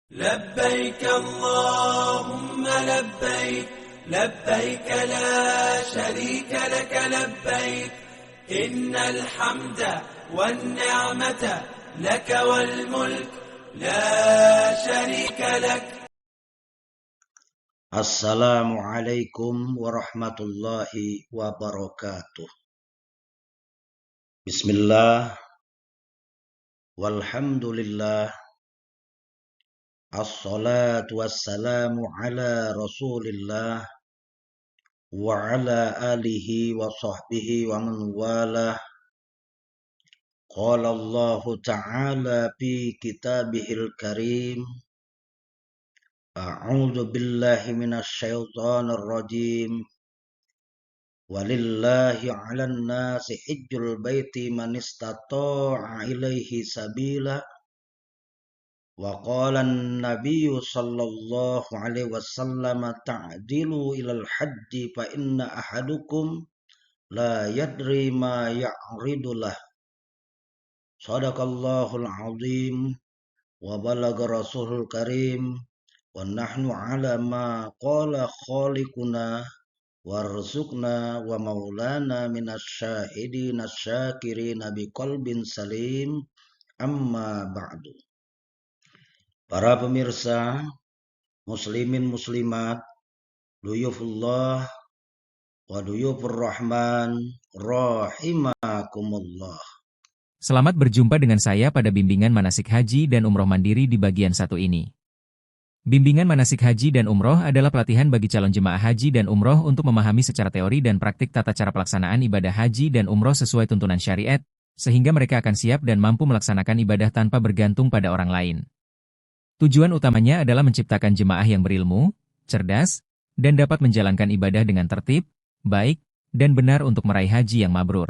لبيك اللهم لبيك لبيك لا شريك لك لبيك إن الحمد والنعمة لك والملك لا شريك لك. Assalamualaikum warahmatullahi wabarakatuh. Bismillah, walhamdulillah, assalatu wassalamu ala rasulillah, wa ala alihi wa sahbihi wa man walah. Qala Allahu ta'ala fi kitabihil karim, a'udzu billahi minasy syaithanir rajim. Walillahi 'alan nasi hijjul baiti man istata'a ilaihi sabila. Wa qala an-nabiyyu sallallahu alaihi wasallam ta'dilu ilal hajji fa inna ahadukum la yadri ma ya'ridu lah. Shadaqallahul 'azim wa balagha rasulul karim wa nahnu 'ala ma qala khaliquna warzuqna wa maulana minasyahidina syakirina biqalbin salim, amma ba'du. Para pemirsa, muslimin muslimat, duyufullah wa duyufur rahman, rahimakumullah. Selamat berjumpa dengan saya pada bimbingan manasik haji dan umroh mandiri di bagian satu ini. Bimbingan manasik haji dan umroh adalah pelatihan bagi calon jemaah haji dan umroh untuk memahami secara teori dan praktik tata cara pelaksanaan ibadah haji dan umroh sesuai tuntunan syariat, sehingga mereka akan siap dan mampu melaksanakan ibadah tanpa bergantung pada orang lain. Tujuan utamanya adalah menciptakan jemaah yang berilmu, cerdas, dan dapat menjalankan ibadah dengan tertib, baik, dan benar untuk meraih haji yang mabrur.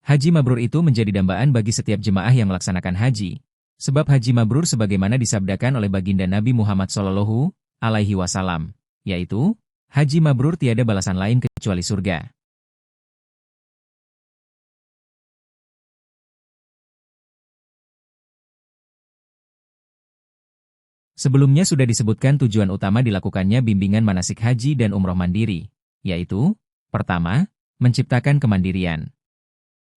Haji mabrur itu menjadi dambaan bagi setiap jemaah yang melaksanakan haji. Sebab haji mabrur sebagaimana disabdakan oleh baginda Nabi Muhammad SAW, yaitu, haji mabrur tiada balasan lain kecuali surga. Sebelumnya sudah disebutkan tujuan utama dilakukannya bimbingan manasik haji dan umroh mandiri, yaitu, pertama, menciptakan kemandirian.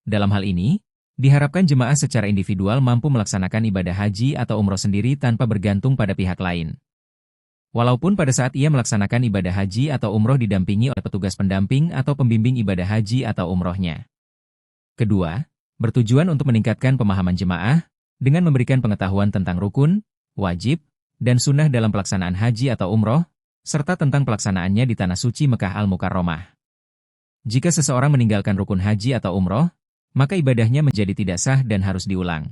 Dalam hal ini, diharapkan jemaah secara individual mampu melaksanakan ibadah haji atau umroh sendiri tanpa bergantung pada pihak lain. Walaupun pada saat ia melaksanakan ibadah haji atau umroh didampingi oleh petugas pendamping atau pembimbing ibadah haji atau umrohnya. Kedua, bertujuan untuk meningkatkan pemahaman jemaah dengan memberikan pengetahuan tentang rukun, wajib, dan sunnah dalam pelaksanaan haji atau umroh, serta tentang pelaksanaannya di Tanah Suci Mekah Al-Mukarramah. Jika seseorang meninggalkan rukun haji atau umroh, maka ibadahnya menjadi tidak sah dan harus diulang.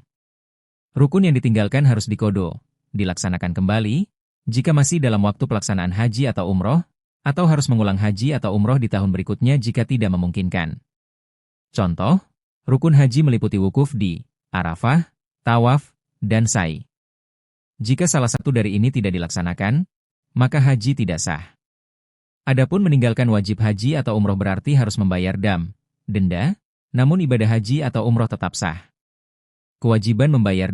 Rukun yang ditinggalkan harus diqodho, dilaksanakan kembali, jika masih dalam waktu pelaksanaan haji atau umroh, atau harus mengulang haji atau umroh di tahun berikutnya jika tidak memungkinkan. Contoh, rukun haji meliputi wukuf di Arafah, tawaf, dan sa'i. Jika salah satu dari ini tidak dilaksanakan, maka haji tidak sah. Adapun meninggalkan wajib haji atau umroh berarti harus membayar denda, namun ibadah haji atau umroh tetap sah. Kewajiban membayar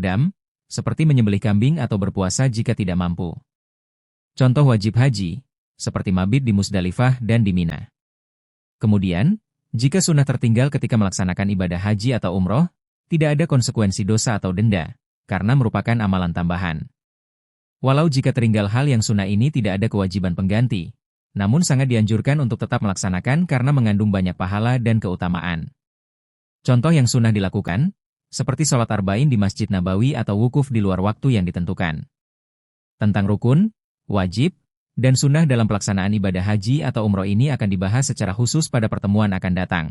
seperti menyembelih kambing atau berpuasa jika tidak mampu. Contoh wajib haji, seperti mabit di Musdalifah dan di Mina. Kemudian, jika sunnah tertinggal ketika melaksanakan ibadah haji atau umroh, tidak ada konsekuensi dosa atau denda, karena merupakan amalan tambahan. Walau jika tertinggal hal yang sunnah ini tidak ada kewajiban pengganti, namun sangat dianjurkan untuk tetap melaksanakan karena mengandung banyak pahala dan keutamaan. Contoh yang sunnah dilakukan, seperti sholat arba'in di Masjid Nabawi atau wukuf di luar waktu yang ditentukan. Tentang rukun, wajib, dan sunnah dalam pelaksanaan ibadah haji atau umroh ini akan dibahas secara khusus pada pertemuan akan datang.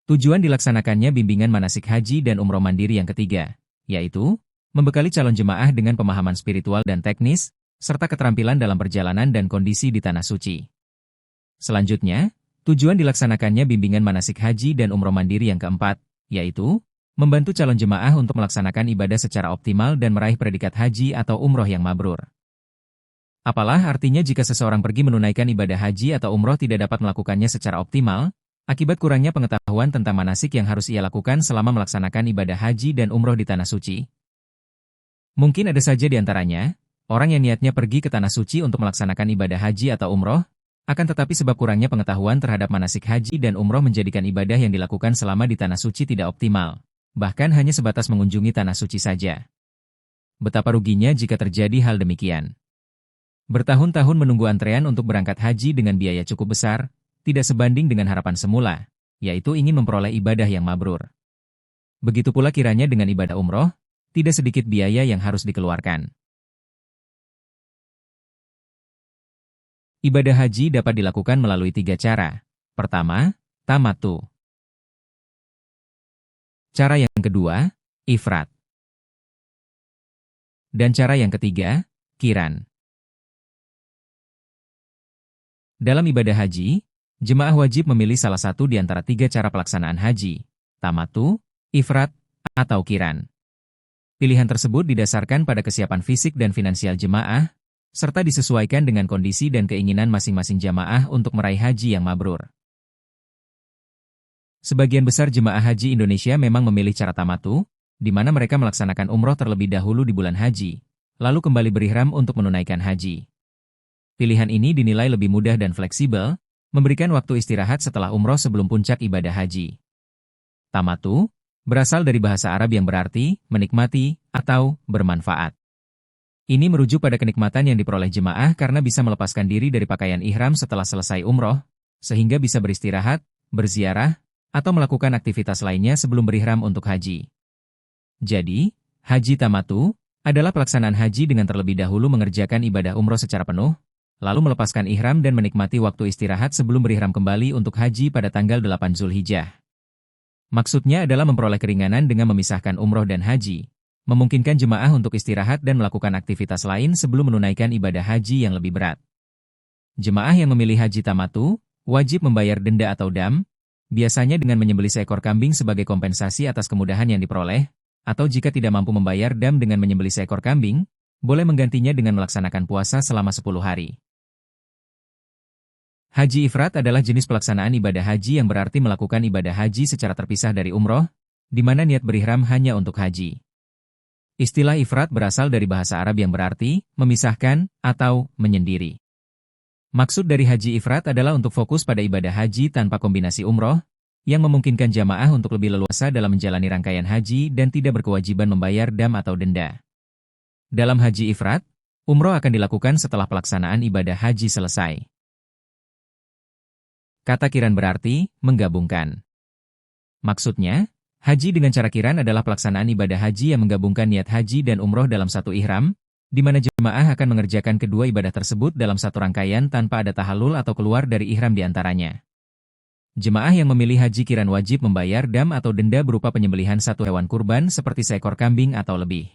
Tujuan dilaksanakannya bimbingan manasik haji dan umroh mandiri yang ketiga, yaitu, membekali calon jemaah dengan pemahaman spiritual dan teknis, serta keterampilan dalam perjalanan dan kondisi di Tanah Suci. Selanjutnya, tujuan dilaksanakannya bimbingan manasik haji dan umroh mandiri yang keempat, yaitu, membantu calon jemaah untuk melaksanakan ibadah secara optimal dan meraih predikat haji atau umroh yang mabrur. Apalah artinya jika seseorang pergi menunaikan ibadah haji atau umroh tidak dapat melakukannya secara optimal, akibat kurangnya pengetahuan tentang manasik yang harus ia lakukan selama melaksanakan ibadah haji dan umroh di Tanah Suci? Mungkin ada saja di antaranya, Orang yang niatnya pergi ke tanah suci untuk melaksanakan ibadah haji atau umroh, akan tetapi sebab kurangnya pengetahuan terhadap manasik haji dan umroh menjadikan ibadah yang dilakukan selama di tanah suci tidak optimal, bahkan hanya sebatas mengunjungi tanah suci saja. Betapa ruginya jika terjadi hal demikian. Bertahun-tahun menunggu antrean untuk berangkat haji dengan biaya cukup besar, tidak sebanding dengan harapan semula, yaitu ingin memperoleh ibadah yang mabrur. Begitu pula kiranya dengan ibadah umroh, tidak sedikit biaya yang harus dikeluarkan. Ibadah haji dapat dilakukan melalui 3 cara. Pertama, tamattu. Cara yang kedua, ifrat. Dan cara yang ketiga, qiran. Dalam ibadah haji, jemaah wajib memilih salah satu di antara 3 cara pelaksanaan haji, tamattu, ifrat, atau qiran. Pilihan tersebut didasarkan pada kesiapan fisik dan finansial jemaah, serta disesuaikan dengan kondisi dan keinginan masing-masing jamaah untuk meraih haji yang mabrur. Sebagian besar jemaah haji Indonesia memang memilih cara tamattu, di mana mereka melaksanakan umroh terlebih dahulu di bulan haji, lalu kembali berihram untuk menunaikan haji. Pilihan ini dinilai lebih mudah dan fleksibel, memberikan waktu istirahat setelah umroh sebelum puncak ibadah haji. Tamattu berasal dari bahasa Arab yang berarti menikmati atau bermanfaat. Ini merujuk pada kenikmatan yang diperoleh jemaah karena bisa melepaskan diri dari pakaian ihram setelah selesai umroh, sehingga bisa beristirahat, berziarah, atau melakukan aktivitas lainnya sebelum berihram untuk haji. Jadi, haji tamattu adalah pelaksanaan haji dengan terlebih dahulu mengerjakan ibadah umroh secara penuh, lalu melepaskan ihram dan menikmati waktu istirahat sebelum berihram kembali untuk haji pada tanggal 8 Zulhijjah. Maksudnya adalah memperoleh keringanan dengan memisahkan umroh dan haji, memungkinkan jemaah untuk istirahat dan melakukan aktivitas lain sebelum menunaikan ibadah haji yang lebih berat. Jemaah yang memilih haji tamattu wajib membayar denda atau dam, biasanya dengan menyembelih seekor kambing sebagai kompensasi atas kemudahan yang diperoleh, atau jika tidak mampu membayar dam dengan menyembelih seekor kambing, boleh menggantinya dengan melaksanakan puasa selama 10 hari. Haji ifrat adalah jenis pelaksanaan ibadah haji yang berarti melakukan ibadah haji secara terpisah dari umroh, di mana niat berihram hanya untuk haji. Istilah ifrat berasal dari bahasa Arab yang berarti memisahkan atau menyendiri. Maksud dari haji ifrat adalah untuk fokus pada ibadah haji tanpa kombinasi umroh, yang memungkinkan jamaah untuk lebih leluasa dalam menjalani rangkaian haji dan tidak berkewajiban membayar dam atau denda. Dalam haji ifrat, umroh akan dilakukan setelah pelaksanaan ibadah haji selesai. Kata qiran berarti menggabungkan. Maksudnya, haji dengan cara qiran adalah pelaksanaan ibadah haji yang menggabungkan niat haji dan umroh dalam satu ihram, di mana jemaah akan mengerjakan kedua ibadah tersebut dalam satu rangkaian tanpa ada tahallul atau keluar dari ihram di antaranya. Jemaah yang memilih haji qiran wajib membayar dam atau denda berupa penyembelihan satu hewan kurban seperti seekor kambing atau lebih.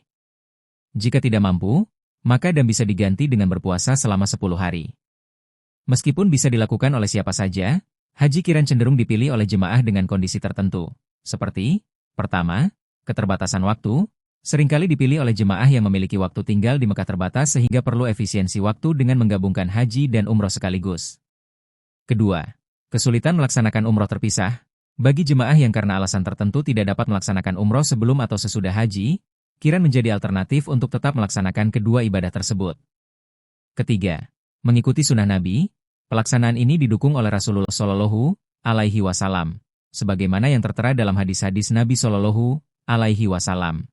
Jika tidak mampu, maka dam bisa diganti dengan berpuasa selama 10 hari. Meskipun bisa dilakukan oleh siapa saja, haji qiran cenderung dipilih oleh jemaah dengan kondisi tertentu. Seperti, pertama, keterbatasan waktu, seringkali dipilih oleh jemaah yang memiliki waktu tinggal di Mekah terbatas sehingga perlu efisiensi waktu dengan menggabungkan haji dan umroh sekaligus. Kedua, kesulitan melaksanakan umroh terpisah. Bagi jemaah yang karena alasan tertentu tidak dapat melaksanakan umroh sebelum atau sesudah haji, qiran menjadi alternatif untuk tetap melaksanakan kedua ibadah tersebut. Ketiga, mengikuti sunnah Nabi. Pelaksanaan ini didukung oleh Rasulullah Shallallahu Alaihi Wasallam, sebagaimana yang tertera dalam hadis-hadis Nabi Shallallahu Alaihi Wasallam.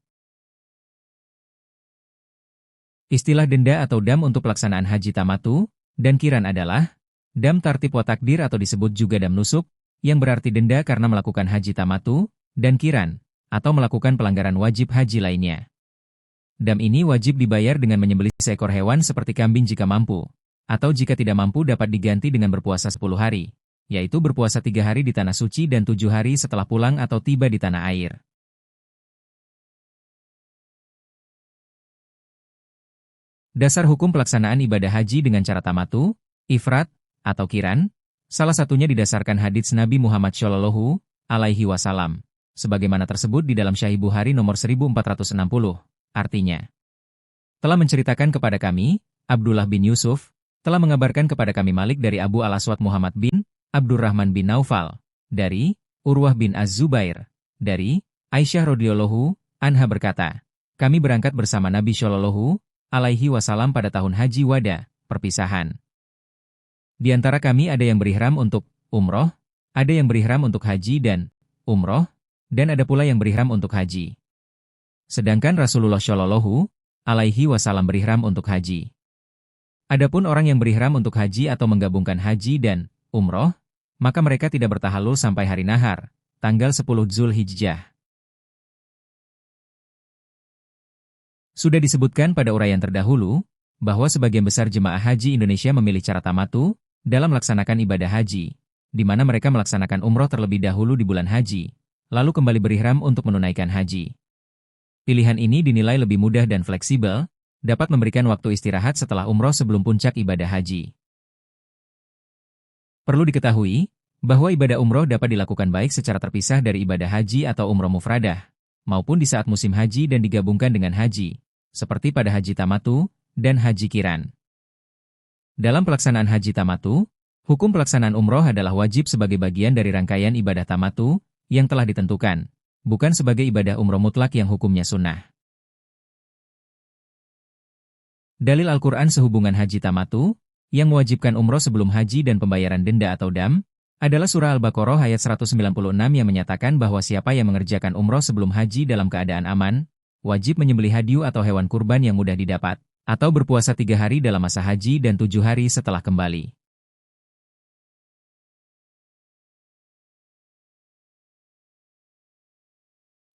Istilah denda atau dam untuk pelaksanaan haji tamattu dan qiran adalah dam tartib wa takdir atau disebut juga dam nusuk, yang berarti denda karena melakukan haji tamattu, dan qiran, atau melakukan pelanggaran wajib haji lainnya. Dam ini wajib dibayar dengan menyembelih seekor hewan seperti kambing jika mampu, atau jika tidak mampu dapat diganti dengan berpuasa 10 hari, yaitu berpuasa 3 hari di tanah suci dan 7 hari setelah pulang atau tiba di tanah air. Dasar hukum pelaksanaan ibadah haji dengan cara tamattu, ifrat, atau qiran, salah satunya didasarkan hadits Nabi Muhammad Shallallahu Alaihi Wasallam, sebagaimana tersebut di dalam Sahih Bukhari nomor 1460, artinya, telah menceritakan kepada kami, Abdullah bin Yusuf, telah mengabarkan kepada kami Malik dari Abu Al-Aswad Muhammad bin Abdurrahman bin Naufal, dari Urwah bin Az-Zubair, dari Aisyah radhiyallahu anha berkata, kami berangkat bersama Nabi Shallallahu alaihi wasallam pada tahun Haji Wada, perpisahan. Di antara kami ada yang berihram untuk umroh, ada yang berihram untuk haji dan umroh, dan ada pula yang berihram untuk haji. Sedangkan Rasulullah Shallallahu alaihi wasallam berihram untuk haji. Adapun orang yang berihram untuk haji atau menggabungkan haji dan umroh, maka mereka tidak bertahalul sampai hari nahar, tanggal 10 Zulhijjah. Sudah disebutkan pada uraian terdahulu, bahwa sebagian besar jemaah haji Indonesia memilih cara tamatu dalam melaksanakan ibadah haji, di mana mereka melaksanakan umroh terlebih dahulu di bulan haji, lalu kembali berihram untuk menunaikan haji. Pilihan ini dinilai lebih mudah dan fleksibel, dapat memberikan waktu istirahat setelah umroh sebelum puncak ibadah haji. Perlu diketahui, bahwa ibadah umroh dapat dilakukan baik secara terpisah dari ibadah haji atau umroh mufradah, maupun di saat musim haji dan digabungkan dengan haji, seperti pada haji tamatu dan haji kiran. Dalam pelaksanaan haji tamatu, hukum pelaksanaan umroh adalah wajib sebagai bagian dari rangkaian ibadah tamatu yang telah ditentukan, bukan sebagai ibadah umroh mutlak yang hukumnya sunnah. Dalil Al-Quran sehubungan haji tamatu, yang mewajibkan umroh sebelum haji dan pembayaran denda atau dam, adalah surah Al-Baqarah ayat 196 yang menyatakan bahwa siapa yang mengerjakan umroh sebelum haji dalam keadaan aman, wajib menyembelih hadyu atau hewan kurban yang mudah didapat, atau berpuasa 3 hari dalam masa haji dan 7 hari setelah kembali.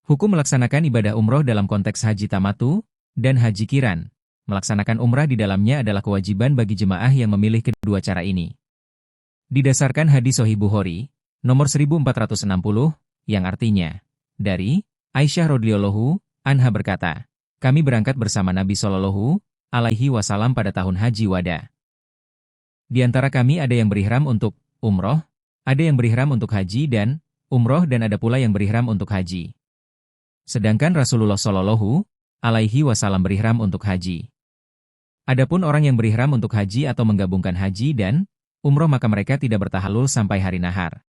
Hukum melaksanakan ibadah umroh dalam konteks haji tamatu dan haji kiran. Melaksanakan umrah di dalamnya adalah kewajiban bagi jemaah yang memilih kedua cara ini. Didasarkan hadis Sahih Bukhari, nomor 1460, yang artinya, dari Aisyah radhiyallahu anha berkata, kami berangkat bersama Nabi Shallallahu alaihi wasallam pada tahun Haji Wada. Di antara kami ada yang berihram untuk umroh, ada yang berihram untuk haji dan umroh dan ada pula yang berihram untuk haji. Sedangkan Rasulullah Shallallahu alaihi wasallam berihram untuk haji. Adapun orang yang berihram untuk haji atau menggabungkan haji dan umroh maka mereka tidak bertahalul sampai hari nahar.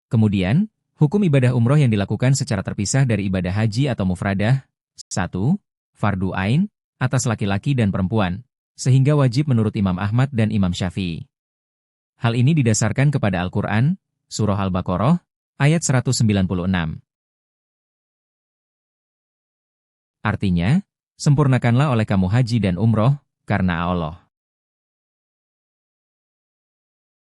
Kemudian, hukum ibadah umroh yang dilakukan secara terpisah dari ibadah haji atau mufradah. 1. Fardu ain, atas laki-laki dan perempuan, sehingga wajib menurut Imam Ahmad dan Imam Syafi'i. Hal ini didasarkan kepada Al-Quran, Surah Al-Baqarah, ayat 196. Artinya, sempurnakanlah oleh kamu haji dan umroh, karena Allah.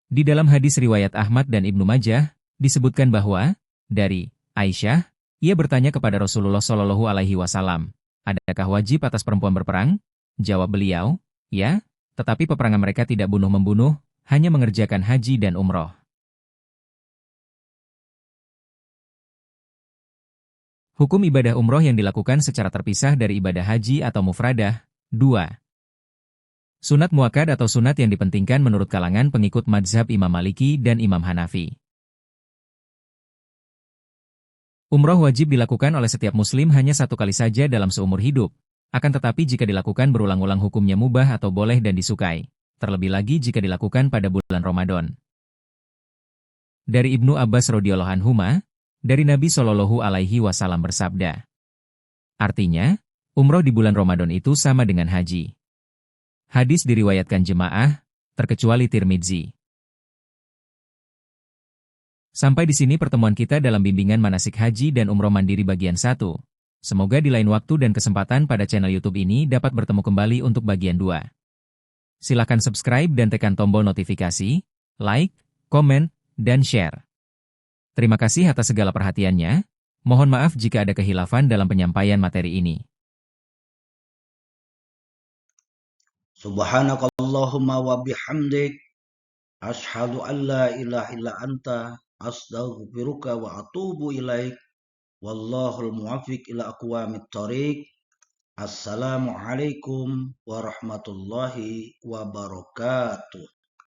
Di dalam hadis riwayat Ahmad dan Ibnu Majah, disebutkan bahwa, dari Aisyah, ia bertanya kepada Rasulullah Shallallahu alaihi wasallam, adakah wajib atas perempuan berperang? Jawab beliau, ya, tetapi peperangan mereka tidak bunuh-membunuh, hanya mengerjakan haji dan umroh. Hukum ibadah umroh yang dilakukan secara terpisah dari ibadah haji atau mufradah. 2. Sunat muakkad atau sunat yang dipentingkan menurut kalangan pengikut mazhab Imam Maliki dan Imam Hanafi. Umroh wajib dilakukan oleh setiap muslim hanya 1 kali saja dalam seumur hidup, akan tetapi jika dilakukan berulang-ulang hukumnya mubah atau boleh dan disukai, terlebih lagi jika dilakukan pada bulan Ramadan. Dari Ibnu Abbas radhiyallahu anhuma, dari Nabi Shallallahu alaihi wasallam bersabda. Artinya, umroh di bulan Ramadan itu sama dengan haji. Hadis diriwayatkan jemaah, terkecuali Tirmidzi. Sampai di sini pertemuan kita dalam bimbingan manasik haji dan umroh mandiri bagian 1. Semoga di lain waktu dan kesempatan pada channel YouTube ini dapat bertemu kembali untuk bagian 2. Silakan subscribe dan tekan tombol notifikasi, like, komen, dan share. Terima kasih atas segala perhatiannya. Mohon maaf jika ada kehilafan dalam penyampaian materi ini. Subhanakallahumma wa bihamdik, asyhadu an la ilaha illa anta, astaghfiruka wa atubu ilaik. Wallahul muwaffiq ila aqwamit thoriq. Assalamualaikum warahmatullahi wabarakatuh.